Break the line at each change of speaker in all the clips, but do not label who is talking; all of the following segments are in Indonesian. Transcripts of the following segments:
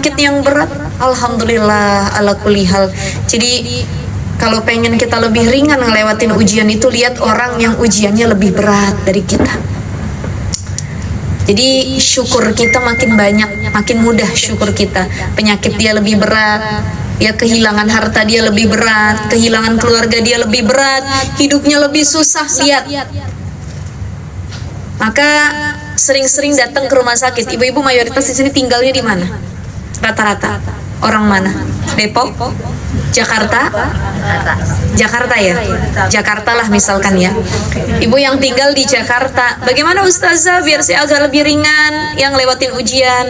penyakit yang berat. Alhamdulillah ala kulli hal. Jadi kalau pengen kita lebih ringan ngelewatin ujian itu, lihat orang yang ujiannya lebih berat dari kita. Jadi syukur kita makin banyak, makin mudah syukur kita. Penyakit dia lebih berat, ya kehilangan harta dia lebih berat, kehilangan keluarga dia lebih berat, hidupnya lebih susah. Lihat. Maka sering-sering datang ke rumah sakit. Ibu-ibu mayoritas di sini tinggalnya di mana? Rata-rata orang mana? Depok? Jakarta? Jakarta ya? Jakarta lah misalkan ya. Ibu yang tinggal di Jakarta, bagaimana Ustazah biar saya agak lebih ringan yang lewatin ujian?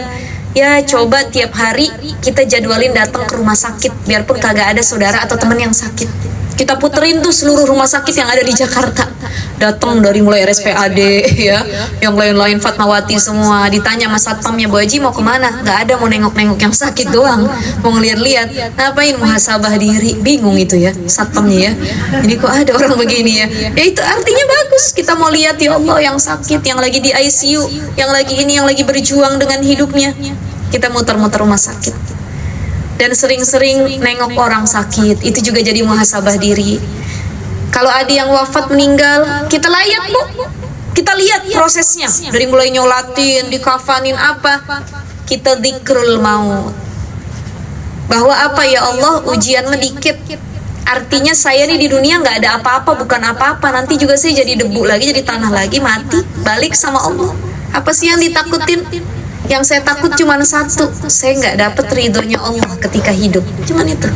Ya coba tiap hari kita jadwalin datang ke rumah sakit, biarpun kagak ada saudara atau teman yang sakit. Kita puterin tuh seluruh rumah sakit yang ada di Jakarta. Datang dari mulai RSPAD ya, yang lain-lain Fatmawati semua. Ditanya sama satpamnya, Bu Haji mau kemana? Gak ada, mau nengok-nengok yang sakit doang, mau ngeliat-liat. Ngapain muhasabah diri? Bingung itu ya satpamnya ya. Jadi kok ada orang begini ya? Ya itu artinya bagus. Kita mau lihat ya Allah yang sakit, yang lagi di ICU, yang lagi ini, yang lagi berjuang dengan hidupnya. Kita muter-muter rumah sakit. Dan sering-sering nengok orang sakit, itu juga jadi muhasabah diri. Kalau ada yang wafat meninggal, kita layak Bu, kita lihat prosesnya dari mulai nyolatin, dikafanin apa, kita dzikrul maut, bahwa apa ya Allah, ujian medikit, artinya saya nih di dunia nggak ada apa-apa, bukan apa-apa, nanti juga saya jadi debu lagi, jadi tanah lagi, mati, balik sama Allah. Apa sih yang ditakutin? Yang saya takut cuma satu, saya nggak dapat ridhonya Allah ketika hidup, cuman itu.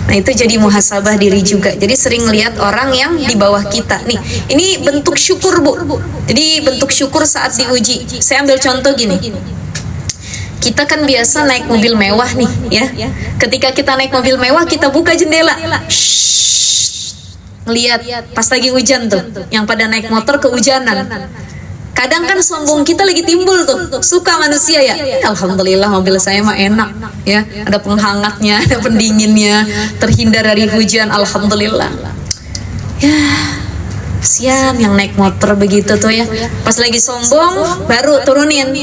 Nah itu jadi muhasabah diri juga. Jadi sering lihat orang yang di bawah kita. Nih, ini bentuk syukur Bu. Jadi bentuk syukur saat diuji. Saya ambil contoh gini. Kita kan biasa naik mobil mewah nih ya. Ketika kita naik mobil mewah, kita buka jendela. Ngelihat pas lagi hujan tuh, yang pada naik motor kehujanan. Kadang kan sombong kita lagi timbul tuh, suka manusia ya. Alhamdulillah mobil saya mah enak ya, ada penghangatnya, ada pendinginnya, terhindar dari hujan. Alhamdulillah. Ya, kasihan yang naik motor begitu tuh ya. Pas lagi sombong baru turunin.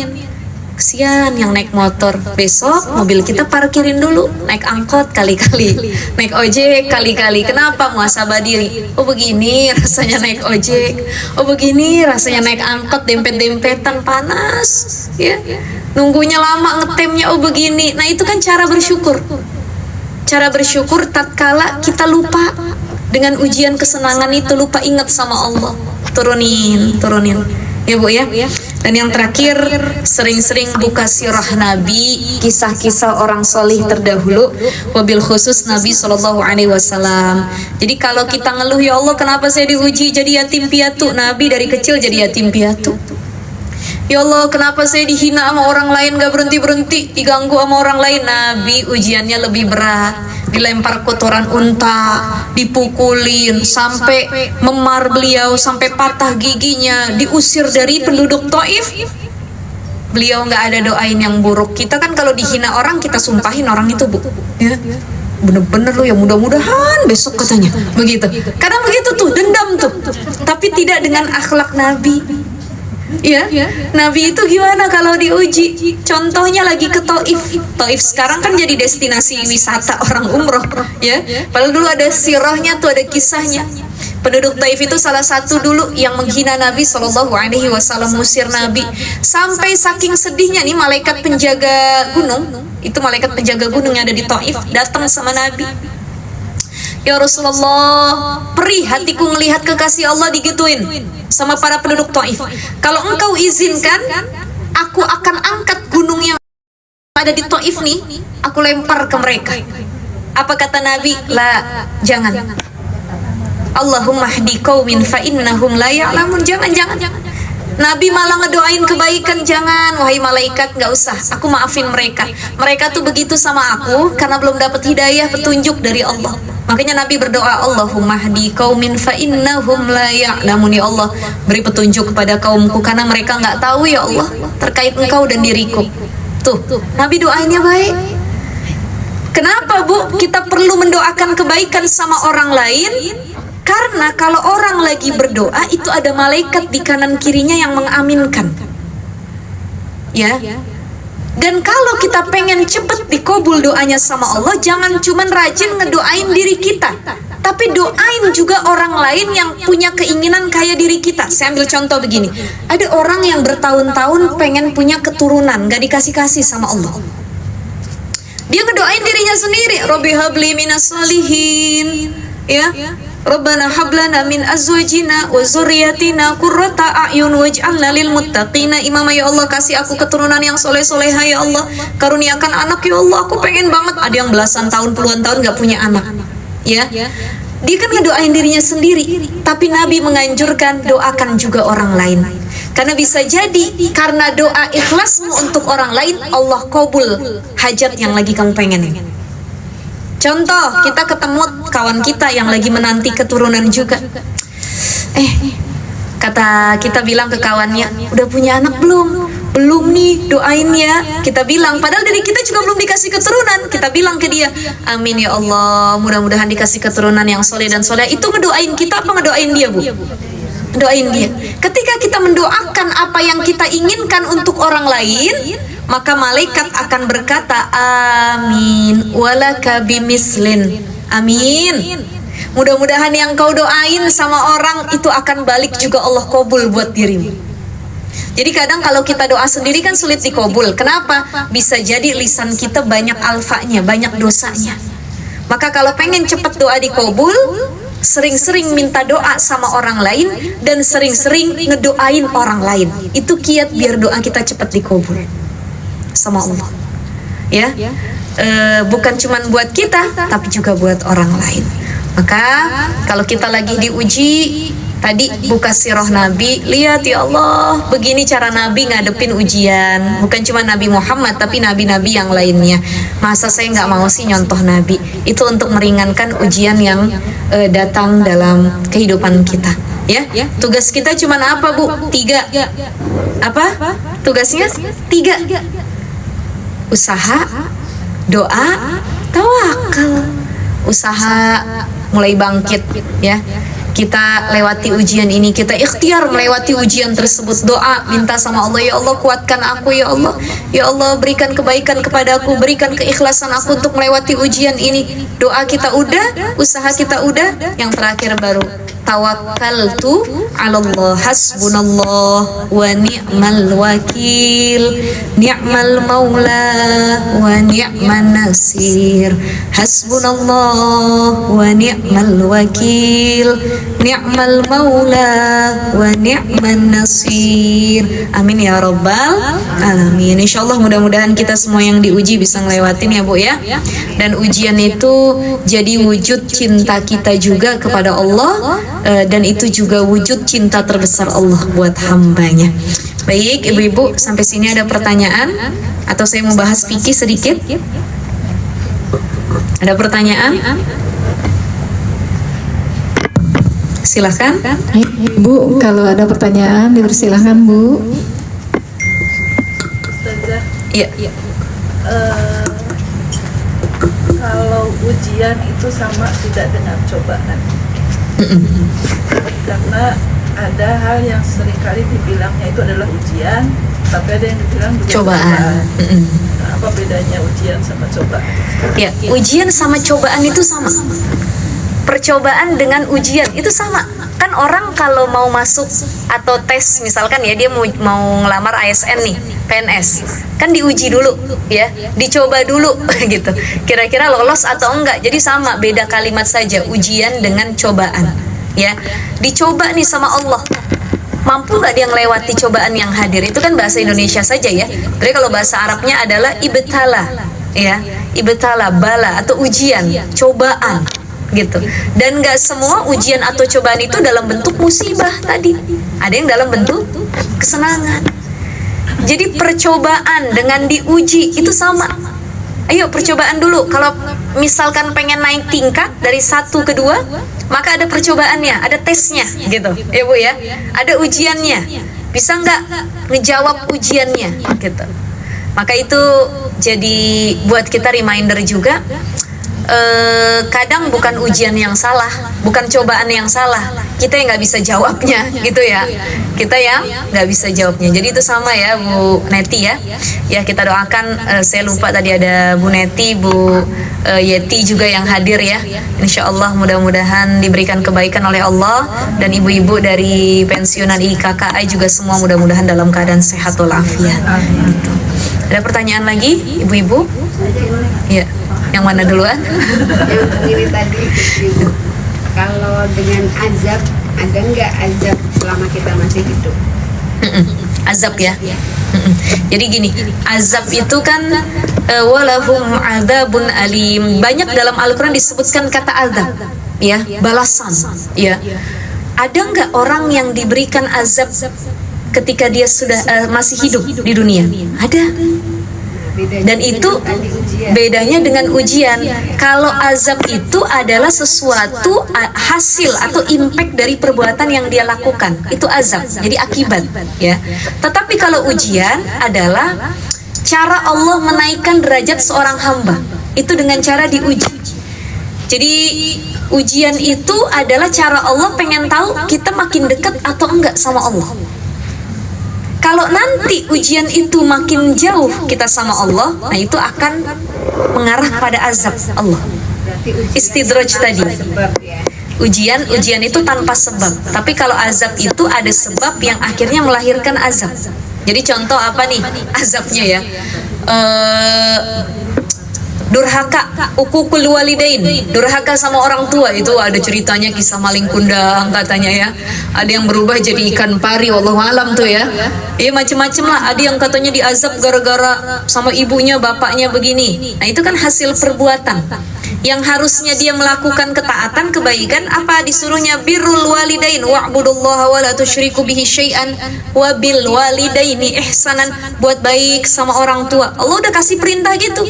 Kasihan yang naik motor. Besok mobil kita parkirin dulu, naik angkot kali-kali, naik ojek kali-kali. Kenapa? Muhasabah diri. Oh begini rasanya naik ojek, oh begini rasanya naik angkot, dempet-dempetan panas ya, nunggunya lama ngetemnya. Oh begini. Nah itu kan cara bersyukur. Cara bersyukur tatkala kita lupa dengan ujian kesenangan itu, lupa ingat sama Allah. Turunin ya Bu ya. Dan yang terakhir, sering-sering buka sirah Nabi, kisah-kisah orang solih terdahulu, wabil khusus Nabi SAW. Jadi kalau kita ngeluh, ya Allah kenapa saya diuji jadi yatim piatu? Nabi dari kecil jadi yatim piatu. Ya Allah kenapa saya dihina sama orang lain, gak berhenti-berhenti diganggu sama orang lain? Nabi ujiannya lebih berat, dilempar kotoran unta, dipukulin sampai memar beliau, sampai patah giginya, diusir dari penduduk Taif. Beliau nggak ada doain yang buruk. Kita kan kalau dihina orang, kita sumpahin orang itu Bu ya, bener-bener lu ya, mudah-mudahan besok katanya begitu. Kadang begitu tuh, dendam tuh, tapi tidak dengan akhlak Nabi ya. Nabi itu gimana kalau diuji? Contohnya lagi ke Taif. Taif sekarang kan jadi destinasi wisata orang umroh ya. Padahal dulu ada sirahnya tuh, ada kisahnya. Penduduk Taif itu salah satu dulu yang menghina Nabi SAW, musir Nabi. Sampai saking sedihnya nih, malaikat penjaga gunung, itu malaikat penjaga gunung yang ada di Taif, datang sama Nabi. Ya Rasulullah, perih hatiku melihat kekasih Allah digituin sama para penduduk Taif. Kalau engkau izinkan, aku akan angkat gunung yang ada di Taif nih, aku lempar ke mereka. Apa kata Nabi? La, jangan. Allahumma hdi qaumin fa innahum la ya'lamun. Jangan. Nabi malah ngedoain kebaikan. Jangan, wahai malaikat, nggak usah, aku maafin mereka. Mereka tuh begitu sama aku karena belum dapat hidayah, petunjuk dari Allah. Makanya Nabi berdoa, Allahumma hdi qaumin fa innahum la ya'lamun. Ya Allah, beri petunjuk kepada kaumku karena mereka nggak tahu ya Allah terkait engkau dan diriku. Tuh, Nabi doanya baik. Kenapa Bu kita perlu mendoakan kebaikan sama orang lain? Karena kalau orang lagi berdoa itu ada malaikat di kanan kirinya yang mengaminkan. Ya. Dan kalau kita pengen cepet dikabul doanya sama Allah, jangan cuman rajin ngedoain diri kita, tapi doain juga orang lain yang punya keinginan kayak diri kita. Saya ambil contoh begini, ada orang yang bertahun-tahun pengen punya keturunan, gak dikasih-kasih sama Allah. Dia ngedoain dirinya sendiri, Robbi habli minas salihin, ya, Rabbana hablana min azwajina wa zurriyatina qurrata a'yun waj'alna lil muttaqina imama. Ya Allah, kasih aku keturunan yang soleh-soleha ya Allah, karuniakan anak ya Allah, aku pengen banget. Ada yang belasan tahun, puluhan tahun gak punya anak, ya. Dia kan ngedoain dirinya sendiri, tapi Nabi menganjurkan doakan juga orang lain. Karena bisa jadi karena doa ikhlasmu untuk orang lain, Allah kabul hajat yang lagi kamu pengen. Contoh, kita ketemu kawan kita yang lagi menanti keturunan juga. Kata kita bilang ke kawannya, udah punya anak belum? Belum nih, doain ya. Kita bilang, padahal dari kita juga belum dikasih keturunan. Kita bilang ke dia, amin ya Allah, mudah-mudahan dikasih keturunan yang soleh dan soleh. Itu ngedoain kita apa ngedoain dia, Bu? Doain dia. Ketika kita mendoakan apa yang kita inginkan untuk orang lain, maka malaikat akan berkata, amin walaka bimislin. Amin. Mudah-mudahan yang kau doain sama orang itu akan balik juga Allah kabul buat dirimu. Jadi kadang kalau kita doa sendiri kan sulit dikabul. Kenapa? Bisa jadi lisan kita banyak alfanya, banyak dosanya. Maka kalau pengen cepat doa dikabul, sering-sering minta doa sama orang lain dan sering-sering ngedoain orang lain. Itu kiat biar doa kita cepat dikabul sama Allah. Ya, bukan cuma buat kita, tapi juga buat orang lain. Maka kalau kita lagi diuji, tadi buka sirah Nabi, lihat ya Allah, begini cara Nabi ngadepin ujian. Bukan cuma Nabi Muhammad, tapi nabi-nabi yang lainnya. Masa saya nggak mau sih nyontoh Nabi? Itu untuk meringankan ujian yang datang dalam kehidupan kita. Ya, tugas kita cuma apa, Bu? 3. Apa? Tugasnya 3. Usaha, doa, tawakal. Usaha mulai bangkit, ya. Kita lewati ujian ini, kita ikhtiar melewati ujian tersebut. Doa, minta sama Allah, ya Allah kuatkan aku ya Allah. Ya Allah berikan kebaikan kepadaku, berikan keikhlasan aku untuk melewati ujian ini. Doa kita udah, usaha kita udah, yang terakhir baru tawakkaltu 'alallah, hasbunallah wa ni'mal wakil, ni'mal maula wa ni'man nasir. Hasbunallah wa ni'mal wakil, ni'mal maula wa ni'man nasir. Amin ya rabbal alamin. Insyaallah mudah-mudahan kita semua yang diuji bisa ngelewatin ya Bu ya. Dan ujian itu jadi wujud cinta kita juga kepada Allah, dan itu juga wujud cinta terbesar Allah buat hambanya. Baik ibu-ibu, sampai sini ada pertanyaan atau saya mau bahas fikih sedikit? Ada pertanyaan? Silahkan.
Bu, kalau ada pertanyaan dipersilahkan Bu.
Ustazah,
Iya.
kalau ujian itu sama tidak dengan cobaan. Karena ada hal yang seringkali dibilangnya itu adalah ujian, tapi ada yang dibilang juga
Cobaan.
Nah, apa bedanya ujian sama cobaan?
Ya, ujian sama cobaan itu sama. Percobaan dengan ujian itu sama. Kan orang kalau mau masuk atau tes, misalkan ya dia mau ngelamar ASN nih, PNS, kan diuji dulu ya, dicoba dulu gitu. Kira-kira lolos atau enggak. Jadi sama, beda kalimat saja, ujian dengan cobaan. Ya, dicoba nih sama Allah. Mampu nggak dia ngelewati cobaan yang hadir? Itu kan bahasa Indonesia saja ya. Tapi kalau bahasa Arabnya adalah ibtala, ya, ibtala, bala atau ujian, cobaan. Gitu. Dan gak semua ujian atau cobaan itu dalam bentuk musibah tadi. Ada yang dalam bentuk kesenangan. Jadi percobaan dengan diuji itu sama. Ayo percobaan dulu. Kalau misalkan pengen naik tingkat dari 1 ke 2, maka ada percobaannya, ada tesnya gitu. Ya Bu ya. Ada ujiannya. Bisa nggak ngejawab ujiannya gitu. Maka itu jadi buat kita reminder juga. kadang bukan ujian yang salah, bukan cobaan yang salah, kita yang nggak bisa jawabnya gitu ya, kita yang nggak bisa jawabnya. Jadi itu sama ya Bu Neti ya. Ya kita doakan, saya lupa tadi ada Bu Neti, Bu Yeti juga yang hadir ya. Insya Allah mudah-mudahan diberikan kebaikan oleh Allah, dan ibu-ibu dari pensiunan IKKI juga semua mudah-mudahan dalam keadaan sehat walafiat. Gitu. Ada pertanyaan lagi ibu-ibu? Ya. Yang mana duluan?
Yang ini tadi, Ibu. Kalau dengan azab, ada nggak azab selama kita masih hidup?
Azab ya. Jadi gini, azab itu kan walahum adzabun alim. Banyak dalam Al-Quran disebutkan kata azab, ya, balasan, ya. Ada nggak orang yang diberikan azab ketika dia sudah masih hidup di dunia? Ada. Dan itu bedanya dengan ujian. Kalau azab itu adalah sesuatu hasil atau impact dari perbuatan yang dia lakukan, itu azab, jadi akibat ya. Tetapi kalau ujian adalah cara Allah menaikkan derajat seorang hamba, itu dengan cara diuji. Jadi ujian itu adalah cara Allah pengen tahu kita makin dekat atau enggak sama Allah. Kalau nanti ujian itu makin jauh kita sama Allah, nah itu akan mengarah pada azab Allah. Istidraj tadi. Ujian itu tanpa sebab. Tapi kalau azab itu ada sebab yang akhirnya melahirkan azab. Jadi contoh apa nih azabnya ya? Durhaka, ukukul walidain, durhaka sama orang tua, itu ada ceritanya, kisah maling kundang katanya ya. Ada yang berubah jadi ikan pari, wallahu alam tuh ya. Iya macem-macem lah. Ada yang katanya diazab gara-gara sama ibunya, bapaknya begini. Nah itu kan hasil perbuatan. Yang harusnya dia melakukan ketaatan, kebaikan, apa disuruhnya? Birrul walidain wa'budullaha wa la tusyriku bihi syai'an wa bil walidaini ihsanan, buat baik sama orang tua. Allah udah kasih perintah gitu.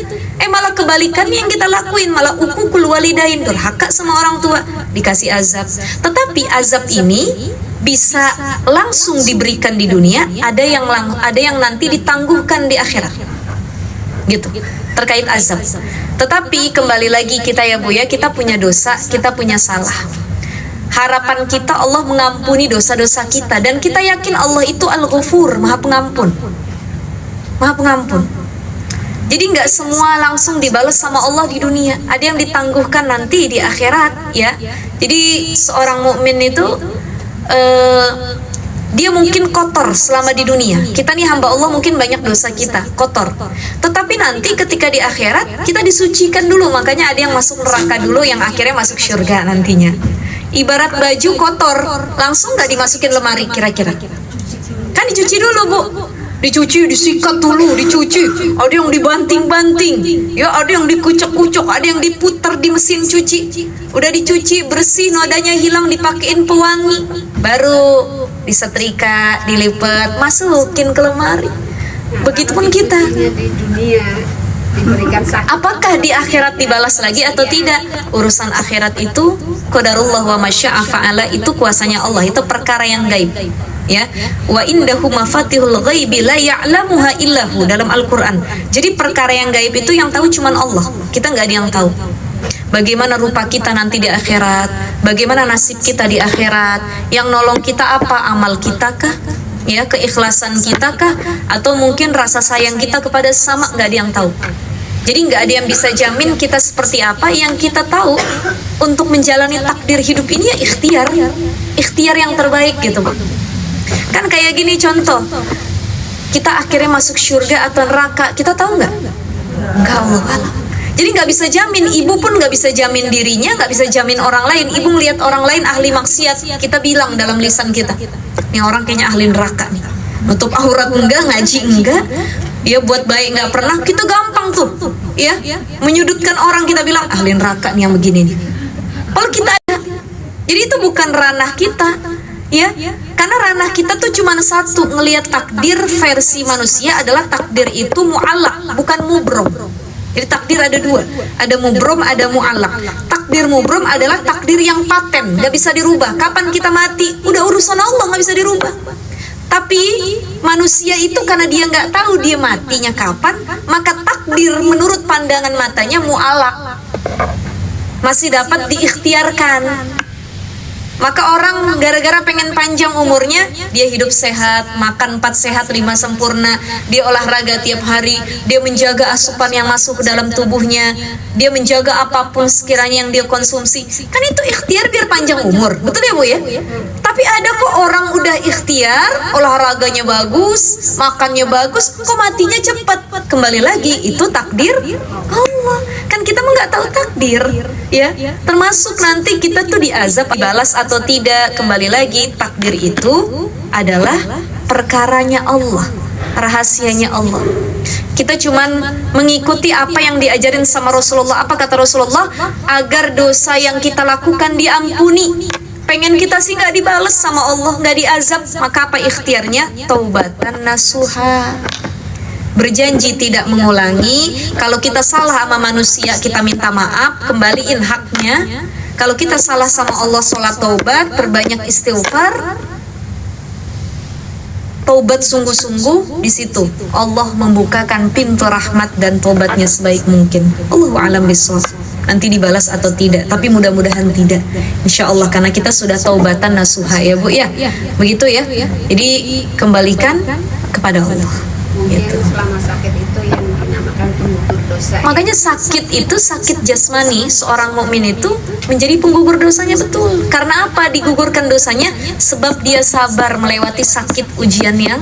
Malah kebalikannya yang kita lakuin, malah ukukul walidain, durhaka sama orang tua, dikasih azab. Tetapi azab ini bisa langsung diberikan di dunia, ada yang nanti ditangguhkan di akhirat. Gitu. Terkait azab. Tetapi kembali lagi kita ya Bu ya, kita punya dosa, kita punya salah. Harapan kita Allah mengampuni dosa-dosa kita, dan kita yakin Allah itu Al-Ghafur, Maha Pengampun. Maha Pengampun. Jadi nggak semua langsung dibalas sama Allah di dunia, ada yang ditangguhkan nanti di akhirat ya. Jadi seorang mukmin itu dia mungkin kotor selama di dunia. Kita nih hamba Allah mungkin banyak dosa kita, kotor. Tetapi nanti ketika di akhirat kita disucikan dulu, makanya ada yang masuk neraka dulu yang akhirnya masuk surga nantinya. Ibarat baju kotor, langsung nggak dimasukin lemari kira-kira. Kan dicuci dulu Bu. Dicuci, disikat dulu, dicuci. Ada yang dibanting-banting, ya, ada yang dikucek-kucek, ada yang diputar di mesin cuci. Udah dicuci bersih, nodanya hilang, dipakein pewangi, baru disetrika, dilipat, masukin ke lemari. Begitupun kita.
Di dunia diberikan sakit.
Apakah di akhirat dibalas lagi atau tidak? Urusan akhirat itu qadarullah wa masya'a fa'ala, itu kuasanya Allah, itu perkara yang gaib. Ya, wa indahu mafatihul ghaibi la ya'lamuha illahu dalam Al-Qur'an. Jadi perkara yang gaib itu yang tahu cuman Allah. Kita nggak ada yang tahu. Bagaimana rupa kita nanti di akhirat, bagaimana nasib kita di akhirat, yang nolong kita apa, amal kita kah? Ya, keikhlasan kita kah? Atau mungkin rasa sayang kita kepada sesama, nggak ada yang tahu. Jadi nggak ada yang bisa jamin kita seperti apa. Yang kita tahu untuk menjalani takdir hidup ini ya ikhtiar yang terbaik gitu Pak. Kan kayak gini contoh, kita akhirnya masuk surga atau neraka, kita tahu nggak? Nggak Allah. Jadi nggak bisa jamin, ibu pun nggak bisa jamin dirinya, nggak bisa jamin orang lain. Ibu ngelihat orang lain ahli maksiat, kita bilang dalam lisan kita, ini orang kayaknya ahli neraka nih. Nutup aurat enggak, ngaji enggak, dia buat baik nggak pernah, kita gampang tuh, ya, menyudutkan orang, kita bilang ahli neraka nih yang begini nih. Kalau kita ada, jadi itu bukan ranah kita. Ya, karena ranah kita tuh cuma satu, ngelihat takdir versi manusia adalah takdir itu mu'allaq, bukan mubrom. Jadi takdir ada dua, ada mubrom, ada mu'allaq. Takdir mubrom adalah takdir yang paten, nggak bisa dirubah. Kapan kita mati, udah urusan Allah, nggak bisa dirubah. Tapi manusia itu karena dia nggak tahu dia matinya kapan, maka takdir menurut pandangan matanya mu'allaq. masih dapat diikhtiarkan. Maka orang gara-gara pengen panjang umurnya, dia hidup sehat, makan 4 sehat 5 sempurna, dia olahraga tiap hari, dia menjaga asupan yang masuk ke dalam tubuhnya, dia menjaga apapun sekiranya yang dia konsumsi. Kan itu ikhtiar biar panjang umur, betul ya Bu ya? Tapi ada kok orang udah ikhtiar, olahraganya bagus, makannya bagus, kok matinya cepat. Kembali lagi, itu takdir Allah. Kan kita mah nggak tahu takdir, ya. Termasuk nanti kita tuh diazab, dibalas atau tidak. Kembali lagi, takdir itu adalah perkaranya Allah, rahasianya Allah. Kita cuman mengikuti apa yang diajarin sama Rasulullah. Apa kata Rasulullah? Agar dosa yang kita lakukan diampuni. Pengen kita sih nggak dibales sama Allah, nggak diazab, maka apa ikhtiarnya? Taubatan nasuha. Berjanji tidak mengulangi. Kalau kita salah sama manusia, kita minta maaf, kembaliin haknya. Kalau kita salah sama Allah, sholat taubat, perbanyak istighfar, taubat sungguh-sungguh. Di situ Allah membukakan pintu rahmat dan taubatnya sebaik mungkin. Allahu a'lam bishawab. Nanti dibalas atau tidak, tapi mudah-mudahan tidak, insya Allah, karena kita sudah taubatan nasuha ya Bu ya. Begitu ya. Jadi kembalikan kepada Allah.
Mungkin
Gitu.
selama sakit itu yang dinamakan penggugur dosa.
Makanya sakit itu, sakit jasmani, seorang mukmin itu menjadi penggugur dosanya, betul. Karena apa digugurkan dosanya? Sebab dia sabar melewati sakit ujian yang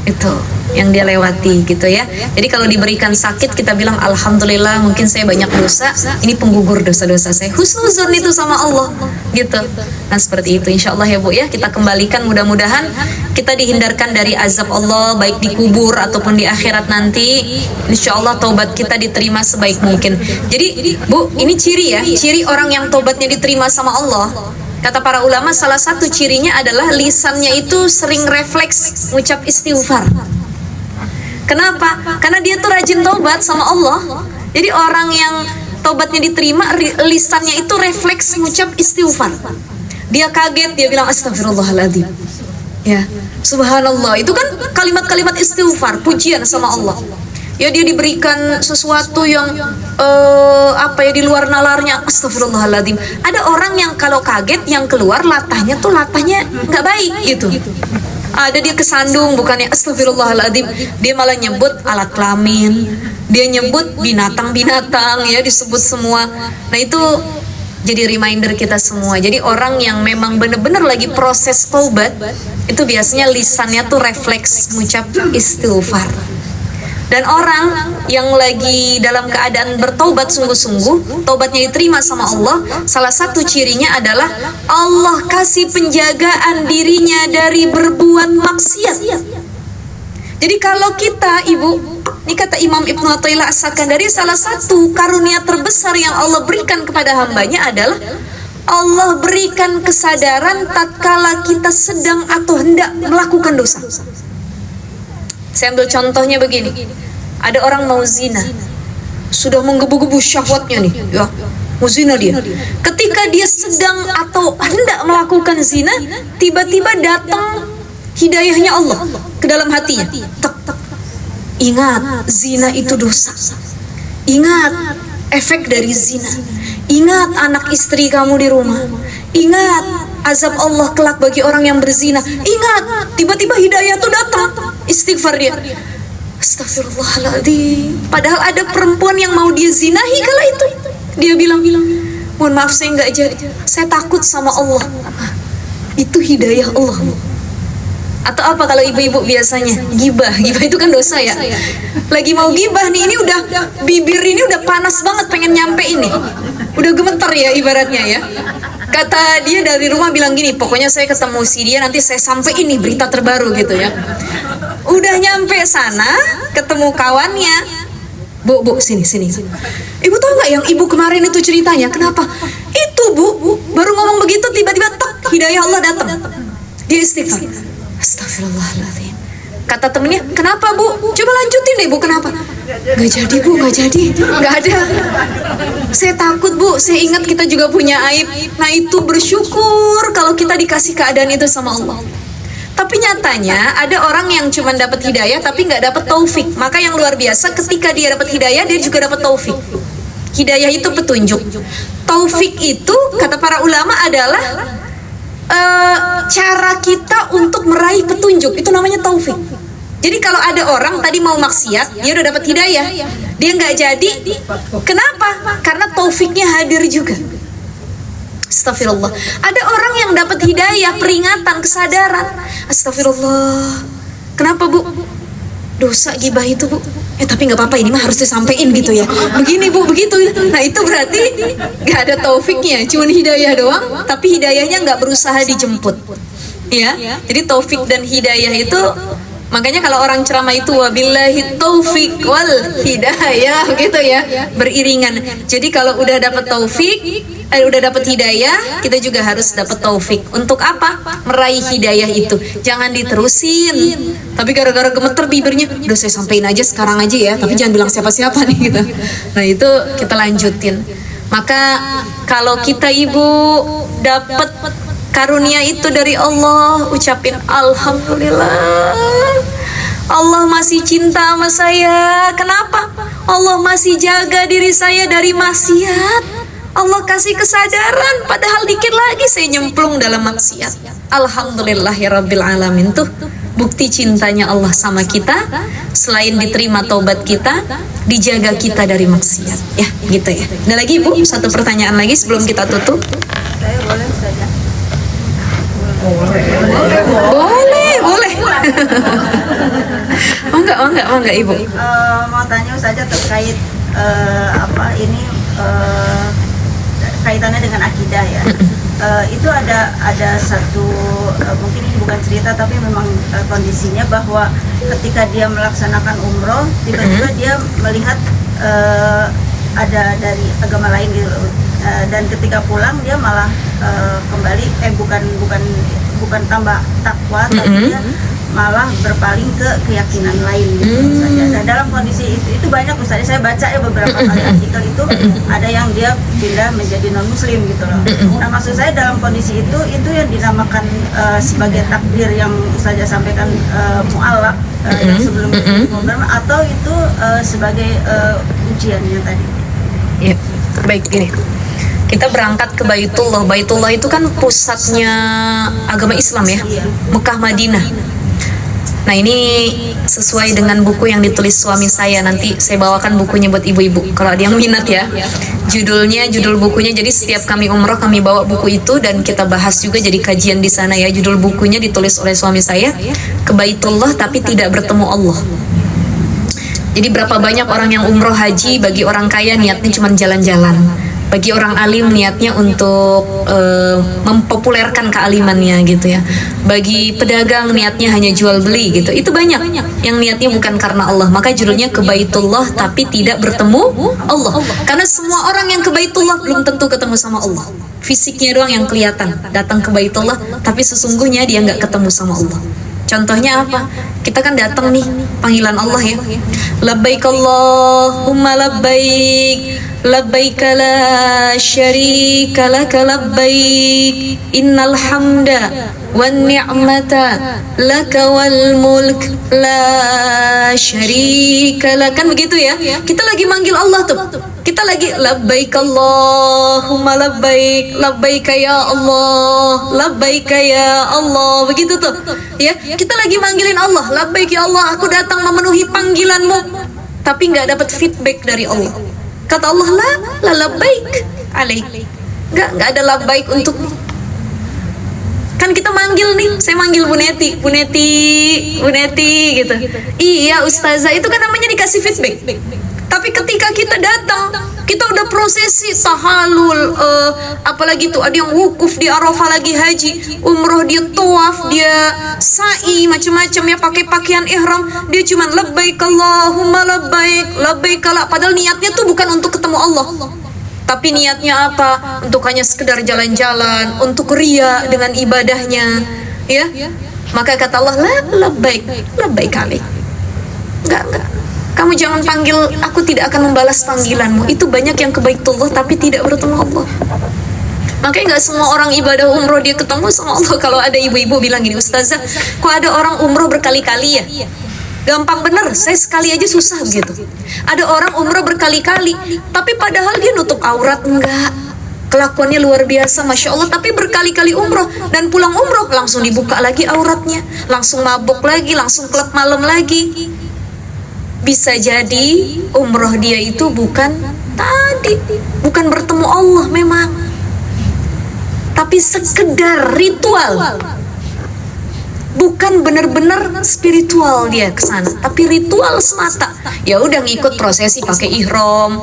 itu, yang dia lewati gitu ya. Jadi kalau diberikan sakit, kita bilang alhamdulillah, mungkin saya banyak dosa, ini penggugur dosa-dosa saya. Husnuzon itu sama Allah gitu. Nah seperti itu insya Allah ya Bu ya. Kita kembalikan, mudah-mudahan kita dihindarkan dari azab Allah, baik di kubur ataupun di akhirat nanti. Insya Allah taubat kita diterima sebaik mungkin. Jadi Bu, ini ciri ya, ciri orang yang taubatnya diterima sama Allah. Kata para ulama, salah satu cirinya adalah lisannya itu sering refleks ngucap istighfar. Kenapa? Karena dia tuh rajin taubat sama Allah. Jadi orang yang taubatnya diterima, lisannya itu refleks ngucap istighfar. Dia kaget, dia bilang astagfirullahaladzim. Ya, subhanallah. Itu kan kalimat-kalimat istighfar, pujian sama Allah. Ya dia diberikan sesuatu yang di luar nalarnya, astagfirullahaladzim. Ada orang yang kalau kaget, yang keluar latahnya nggak baik gitu. Ada dia kesandung, bukannya astagfirullahaladzim, dia malah nyebut alat kelamin, dia nyebut binatang-binatang, ya disebut semua. Nah itu jadi reminder kita semua. Jadi orang yang memang benar-benar lagi proses taubat, itu biasanya lisannya tuh refleks mengucap istighfar. Dan orang yang lagi dalam keadaan bertaubat sungguh-sungguh, taubatnya diterima sama Allah, salah satu cirinya adalah Allah kasih penjagaan dirinya dari berbuat maksiat. Jadi kalau kita, Ibu, ini kata Imam Ibnu Athaillah As-Sakandari, salah satu karunia terbesar yang Allah berikan kepada hambanya adalah Allah berikan kesadaran tatkala kita sedang atau hendak melakukan dosa. Saya ambil contohnya begini. Ada orang mau zina, sudah menggebu-gebu syahwatnya nih, ya, mau zina dia. Ketika dia sedang atau hendak melakukan zina, tiba-tiba datang hidayahnya Allah ke dalam hatinya. Tek, tek. Ingat, zina itu dosa. Ingat efek dari zina. Ingat anak istri kamu di rumah. Ingat azab Allah kelak bagi orang yang berzina. Ingat, tiba-tiba hidayah itu datang. Istighfar dia. Astagfirullahaladzim. Padahal ada perempuan yang mau dia zinahi kala itu. Dia bilang, mohon maaf saya nggak jadi. Saya takut sama Allah. Itu hidayah Allah. Atau apa kalau ibu-ibu biasanya gibah itu kan dosa ya. Lagi mau gibah nih, ini udah bibir ini udah panas banget pengen nyampe ini. Udah gemeter ya ibaratnya ya. Kata dia dari rumah bilang gini, pokoknya saya ketemu si dia nanti saya sampai ini berita terbaru gitu ya. Udah nyampe sana, ketemu kawannya. Bu, sini. Ibu tahu nggak yang ibu kemarin itu ceritanya? Kenapa? Itu Bu, baru ngomong begitu tiba-tiba tek, hidayah Allah datang. Dia istighfar. Astagfirullahaladzim. Kata temennya, kenapa Bu? Coba lanjutin deh Bu, kenapa? Gak jadi Bu, gak jadi. Gak ada. Saya takut Bu, saya ingat kita juga punya aib. Nah itu bersyukur kalau kita dikasih keadaan itu sama Allah. Tapi nyatanya ada orang yang cuma dapat hidayah tapi nggak dapat taufik. Maka yang luar biasa ketika dia dapat hidayah dia juga dapat taufik. Hidayah itu petunjuk. Taufik itu kata para ulama adalah cara kita untuk meraih petunjuk. Itu namanya taufik. Jadi kalau ada orang tadi mau maksiat, dia udah dapat hidayah, dia nggak jadi. Kenapa? Karena taufiknya hadir juga. Astagfirullah. Ada orang yang dapat hidayah, peringatan, kesadaran. Astagfirullah. Kenapa bu? Dosa gibah itu bu. Tapi nggak apa-apa, ini mah harus disampaikan gitu ya. Begini bu, begitu. Nah itu berarti nggak ada taufiknya, cuman hidayah doang. Tapi hidayahnya nggak berusaha dijemput. Ya. Jadi taufik dan hidayah itu, makanya kalau orang ceramah itu wabillahi taufik wal hidayah gitu ya, beriringan. Jadi kalau udah dapat taufik, udah dapat hidayah, kita juga harus dapat taufik. Untuk apa? Meraih hidayah itu. Jangan diterusin. Tapi gara-gara gemeter bibirnya, udah saya sampein aja sekarang aja ya, tapi jangan bilang siapa-siapa nih gitu. Nah itu kita lanjutin. Maka kalau kita ibu dapat karunia itu dari Allah, ucapin alhamdulillah. Allah masih cinta sama saya. Kenapa? Allah masih jaga diri saya dari maksiat. Allah kasih kesadaran, padahal dikit lagi saya nyemplung dalam maksiat. Alhamdulillahirabbil alamin. Tuh bukti cintanya Allah sama kita. Selain diterima taubat kita, dijaga kita dari maksiat. Ya gitu ya. Ada lagi Bu, satu pertanyaan lagi sebelum kita tutup.
Saya boleh saja.
Boleh. Oh enggak Ibu.
Mau tanya saja terkait kaitannya dengan akidah ya. Itu ada satu mungkin ini bukan cerita tapi memang kondisinya bahwa ketika dia melaksanakan umroh tiba-tiba dia melihat ada dari agama lain gitu. Dan ketika pulang dia malah kembali bukan tambah takwa tapi dia malah berpaling ke keyakinan lain gitu saja. Dan dalam kondisi itu banyak Ustaz, saya baca ya beberapa kali artikel itu ada yang dia pindah menjadi non muslim gitu loh. Nah maksud saya dalam kondisi itu yang dinamakan sebagai takdir yang Ustaz sampaikan mu'allaq yang sebelum atau itu sebagai ujiannya tadi.
Ya, baik gini. Kita berangkat ke Baitullah. Baitullah itu kan pusatnya agama Islam ya, Mekah Madinah. Nah ini sesuai dengan buku yang ditulis suami saya. Nanti saya bawakan bukunya buat ibu-ibu kalau ada yang minat ya. Judul bukunya, jadi setiap kami umroh kami bawa buku itu dan kita bahas juga jadi kajian di sana ya. Judul bukunya ditulis oleh suami saya, ke Baitullah tapi tidak bertemu Allah. Jadi berapa banyak orang yang umroh haji, bagi orang kaya niatnya cuma jalan-jalan. Bagi orang alim niatnya untuk mempopulerkan kealimannya gitu ya. Bagi pedagang niatnya hanya jual beli gitu. Itu banyak yang niatnya bukan karena Allah. Maka judulnya ke Baitullah tapi tidak bertemu Allah. Karena semua orang yang ke Baitullah belum tentu ketemu sama Allah. Fisiknya doang yang kelihatan, datang ke Baitullah tapi sesungguhnya dia nggak ketemu sama Allah. Contohnya apa? Kita kan datang nih, panggilan Allah ya. Labbaik Allahumma labbaik, labbaik la syarika laka labbaik, innal hamda wan ni'mata laka wal mulk la syarika lak. Kan begitu ya? Kita lagi manggil Allah tuh. Kita lagi labbaik Allahumma labbaik, labbaik ya Allah, labbaik ya Allah. Begitu tuh. Ya, kita lagi manggilin Allah, labbaik ya Allah, aku datang memenuhi panggilanmu. Tapi nggak dapat feedback dari Allah. Kata Allah, la labbaik alaik. Nggak ada labbaik untukmu. Kan kita manggil nih, saya manggil Bu Neti gitu. Iya Ustazah, itu kan namanya dikasih feedback. Tapi ketika kita datang, kita udah prosesi tahalul, apalagi tuh ada yang wukuf di Arafah lagi haji, umroh dia tawaf, dia sa'i macam-macam ya, pakai pakaian ihram, dia cuma labbaik Allahumma labbaik, labbaik la. Padahal niatnya tuh bukan untuk ketemu Allah. Tapi niatnya apa? Untuk hanya sekedar jalan-jalan, untuk ria dengan ibadahnya, ya. Maka kata Allah, labbaik alaik. Enggak. Kamu jangan panggil, aku tidak akan membalas panggilanmu. Itu banyak yang ke Baitullah tapi tidak bertemu Allah. Makanya nggak semua orang ibadah umroh dia ketemu sama Allah. Kalau ada ibu-ibu bilang gini, Ustazah, kok ada orang umroh berkali-kali ya? Gampang bener, saya sekali aja susah begitu. Ada orang umroh berkali-kali, tapi padahal dia nutup aurat enggak. Kelakuannya luar biasa, Masya Allah, tapi berkali-kali umroh. Dan pulang umroh, langsung dibuka lagi auratnya. Langsung mabuk lagi, langsung klub malam lagi. Bisa jadi umroh dia itu bukan bertemu Allah memang, tapi sekedar ritual. Bukan benar-benar spiritual dia ke sana, tapi ritual semata. Ya udah ngikut prosesi pakai ihram.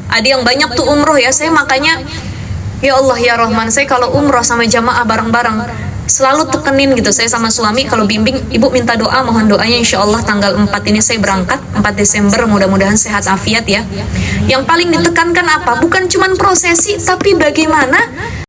Ada yang banyak tuh umroh ya, saya makanya ya Allah ya Rahman, saya kalau umroh sama jamaah bareng-bareng selalu tekenin gitu, saya sama suami kalau bimbing, ibu minta doa, mohon doanya insya Allah tanggal 4 ini saya berangkat, 4 Desember, mudah-mudahan sehat afiat ya. Yang paling ditekankan apa? Bukan cuman prosesi, tapi bagaimana